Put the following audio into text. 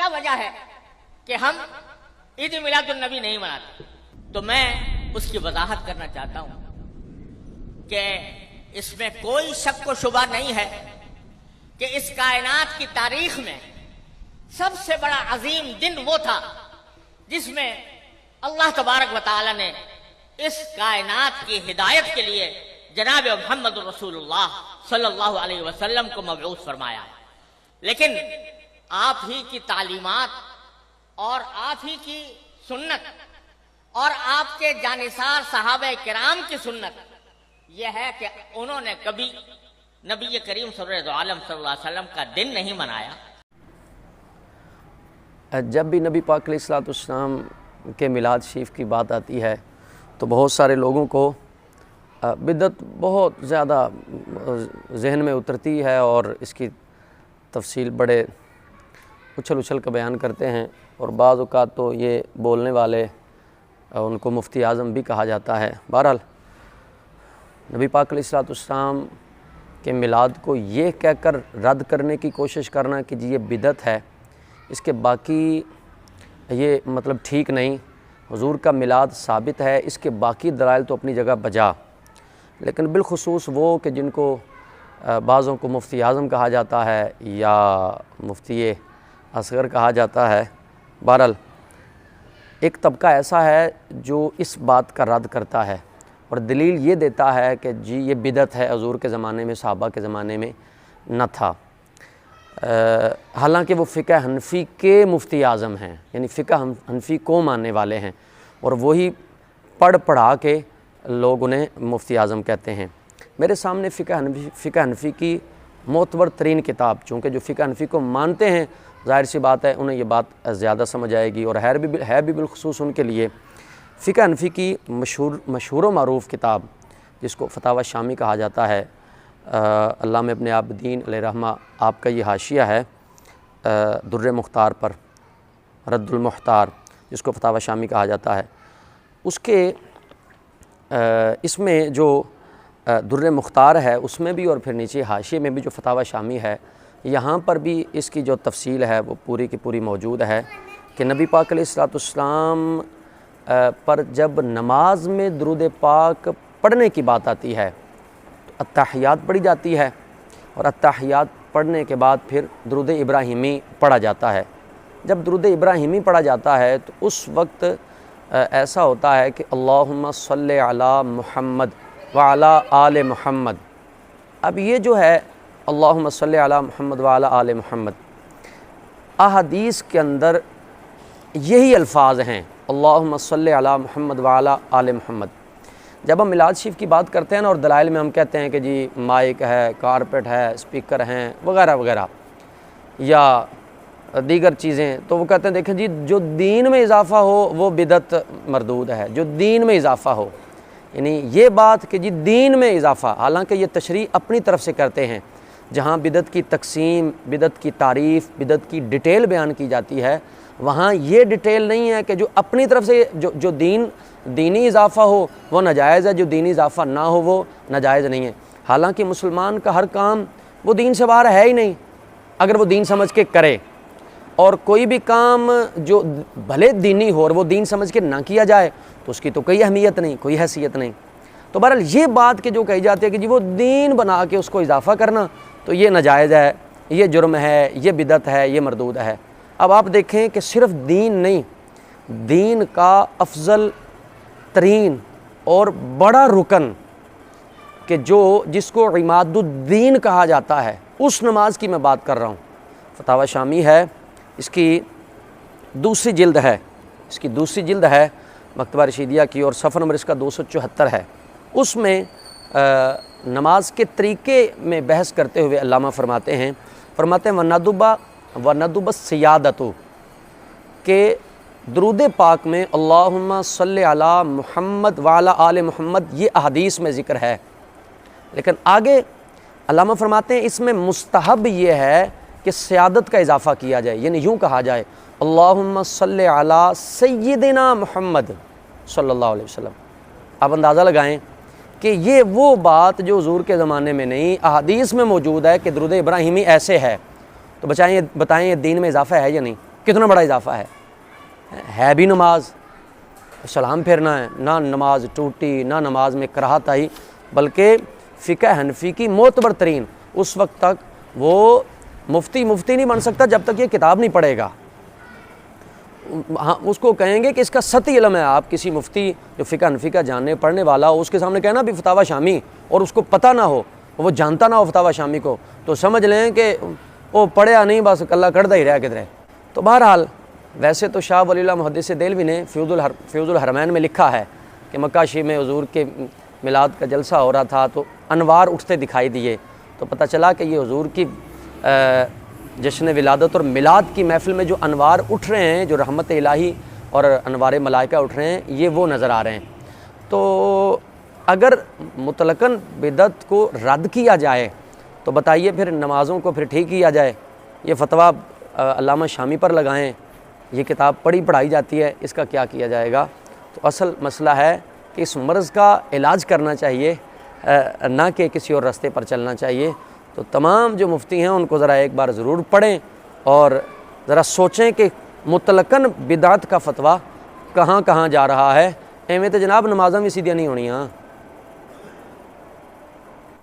کیا وجہ ہے کہ ہم عید میلاد النبی نہیں مناتے؟ تو میں اس کی وضاحت کرنا چاہتا ہوں کہ اس میں کوئی شک و شبہ نہیں ہے کہ اس کائنات کی تاریخ میں سب سے بڑا عظیم دن وہ تھا جس میں اللہ تبارک و تعالی نے اس کائنات کی ہدایت کے لیے جناب محمد رسول اللہ صلی اللہ علیہ وسلم کو مبعوث فرمایا۔ لیکن آپ ہی کی تعلیمات اور آپ ہی کی سنت اور آپ کے جانثار صحابہ کرام کی سنت یہ ہے کہ انہوں نے کبھی نبی کریم سرور عالم صلی اللہ علیہ وسلم کا دن نہیں منایا۔ جب بھی نبی پاک علیہ الصلوۃ والسلام کے میلاد شریف کی بات آتی ہے تو بہت سارے لوگوں کو بدعت بہت زیادہ ذہن میں اترتی ہے اور اس کی تفصیل بڑے اچھل کا بیان کرتے ہیں، اور بعض اوقات تو یہ بولنے والے ان کو مفتی اعظم بھی کہا جاتا ہے۔ بہرحال نبی پاک علیہ الصلوۃ والسلام کے میلاد کو یہ کہہ کر رد کرنے کی کوشش کرنا کہ جی یہ بدعت ہے، اس کے باقی یہ مطلب ٹھیک نہیں۔ حضور کا میلاد ثابت ہے، اس کے باقی دلائل تو اپنی جگہ بجا، لیکن بالخصوص وہ کہ جن کو بعضوں کو مفتی اعظم کہا جاتا ہے یا مفتی اصغر کہا جاتا ہے، بہرحال ایک طبقہ ایسا ہے جو اس بات کا رد کرتا ہے اور دلیل یہ دیتا ہے کہ جی یہ بدعت ہے، حضور کے زمانے میں صحابہ کے زمانے میں نہ تھا۔ حالانکہ وہ فقہ حنفی کے مفتی اعظم ہیں، یعنی فقہ حنفی کو ماننے والے ہیں، اور وہی پڑھا کے لوگ انہیں مفتی اعظم کہتے ہیں۔ میرے سامنے فقہ حنفی کی معتبر ترین کتاب، چونکہ جو فقہ حنفی کو مانتے ہیں ظاہر سی بات ہے انہیں یہ بات زیادہ سمجھ آئے گی، اور ہے بھی بالخصوص ان کے لیے فقہ حنفی کی مشہور و معروف کتاب جس کو فتاوی شامی کہا جاتا ہے۔ علامہ ابن عابدین علیہ رحمہ آپ کا یہ حاشیہ ہے در مختار پر، رد المختار جس کو فتاوی شامی کہا جاتا ہے، اس میں جو در مختار ہے اس میں بھی اور پھر نیچے حاشیے میں بھی جو فتاوی شامی ہے، یہاں پر بھی اس کی جو تفصیل ہے وہ پوری کی پوری موجود ہے کہ نبی پاک علیہ الصلوۃ والسلام پر جب نماز میں درود پاک پڑھنے کی بات آتی ہے تو التحیات پڑھی جاتی ہے، اور التحیات پڑھنے کے بعد پھر درود ابراہیمی پڑھا جاتا ہے۔ جب درود ابراہیمی پڑھا جاتا ہے تو اس وقت ایسا ہوتا ہے کہ اللہم صلی علی محمد وعلی آل محمد۔ اب یہ جو ہے اللہم صلی علی محمد وعلی آل محمد، احادیث کے اندر یہی الفاظ ہیں، اللہم صلی علی محمد وعلی آل محمد۔ جب ہم میلاد شریف کی بات کرتے ہیں نا اور دلائل میں ہم کہتے ہیں کہ جی مائک ہے، کارپٹ ہے، اسپیکر ہیں وغیرہ وغیرہ یا دیگر چیزیں، تو وہ کہتے ہیں دیکھیں جی جو دین میں اضافہ ہو وہ بدعت مردود ہے، جو دین میں اضافہ ہو، یعنی یہ بات کہ جی دین میں اضافہ، حالانکہ یہ تشریح اپنی طرف سے کرتے ہیں، جہاں بدعت کی تقسیم، بدعت کی تعریف، بدعت کی ڈیٹیل بیان کی جاتی ہے، وہاں یہ ڈیٹیل نہیں ہے کہ جو اپنی طرف سے جو دینی اضافہ ہو وہ ناجائز ہے، جو دینی اضافہ نہ ہو وہ ناجائز نہیں ہے۔ حالانکہ مسلمان کا ہر کام وہ دین سے باہر ہے ہی نہیں اگر وہ دین سمجھ کے کرے، اور کوئی بھی کام جو بھلے دینی ہو اور وہ دین سمجھ کے نہ کیا جائے تو اس کی تو کوئی اہمیت نہیں، کوئی حیثیت نہیں۔ تو بہرحال یہ بات کہ جو کہی جاتی ہے کہ جی وہ دین بنا کے اس کو اضافہ کرنا تو یہ ناجائز ہے، یہ جرم ہے، یہ بدعت ہے، یہ مردود ہے۔ اب آپ دیکھیں کہ صرف دین نہیں، دین کا افضل ترین اور بڑا رکن کہ جس کو عماد الدین کہا جاتا ہے، اس نماز کی میں بات کر رہا ہوں۔ فتاوی شامی ہے، اس کی دوسری جلد ہے مکتبہ رشیدیہ کی، اور صفحہ نمبر اس کا 274 ہے۔ اس میں نماز کے طریقے میں بحث کرتے ہوئے علامہ فرماتے ہیں وَنَدُبَ السِّيَادَةُ کہ درود پاک میں اللہم صلی علی محمد وعلی آل محمد یہ احادیث میں ذکر ہے، لیکن آگے علامہ فرماتے ہیں اس میں مستحب یہ ہے کہ سیادت کا اضافہ کیا جائے، یعنی یوں کہا جائے اللہم صلی علی سیدنا محمد صلی اللہ علیہ وسلم۔ آپ اندازہ لگائیں کہ یہ وہ بات جو حضور کے زمانے میں نہیں، احادیث میں موجود ہے کہ درود ابراہیمی ایسے ہے، تو بتائیں یہ دین میں اضافہ ہے یا نہیں؟ کتنا بڑا اضافہ ہے بھی نماز، سلام پھیرنا ہے، نہ نماز ٹوٹی نہ نماز میں کراہت آئی، بلکہ فقہ حنفی کی معتبر ترین اس وقت تک وہ مفتی نہیں بن سکتا جب تک یہ کتاب نہیں پڑھے گا۔ ہاں اس کو کہیں گے کہ اس کا سطحی علم ہے، آپ کسی مفتی جو فقہ حنفی کا جاننے پڑھنے والا ہو اس کے سامنے کہنا بھی فتاوی شامی اور اس کو پتہ نہ ہو، وہ جانتا نہ ہو فتاوی شامی کو، تو سمجھ لیں کہ وہ پڑھیا نہیں، بس کلہ کردہ ہی رہا کدھر۔ تو بہرحال ویسے تو شاہ ولی اللہ محدث دہلوی نے فیوض الحرمین میں لکھا ہے کہ مکہ شریف میں حضور کے میلاد کا جلسہ ہو رہا تھا تو انوار اٹھتے دکھائی دیے، تو پتہ چلا کہ یہ حضور کی جشن ولادت اور میلاد کی محفل میں جو انوار اٹھ رہے ہیں، جو رحمت الہی اور انوار ملائکہ اٹھ رہے ہیں، یہ وہ نظر آ رہے ہیں۔ تو اگر مطلقاً بدعت کو رد کیا جائے تو بتائیے پھر نمازوں کو پھر ٹھیک کیا جائے؟ یہ فتویٰ علامہ شامی پر لگائیں، یہ کتاب پڑھائی جاتی ہے، اس کا کیا کیا جائے گا؟ تو اصل مسئلہ ہے کہ اس مرض کا علاج کرنا چاہیے، نہ کہ کسی اور راستے پر چلنا چاہیے۔ تو تمام جو مفتی ہیں ان کو ذرا ایک بار ضرور پڑھیں اور ذرا سوچیں کہ مطلقاً بدعت کا فتویٰ کہاں کہاں جا رہا ہے۔ ایویں تو جناب نمازاں بھی سیدھیاں نہیں ہونی ہاں۔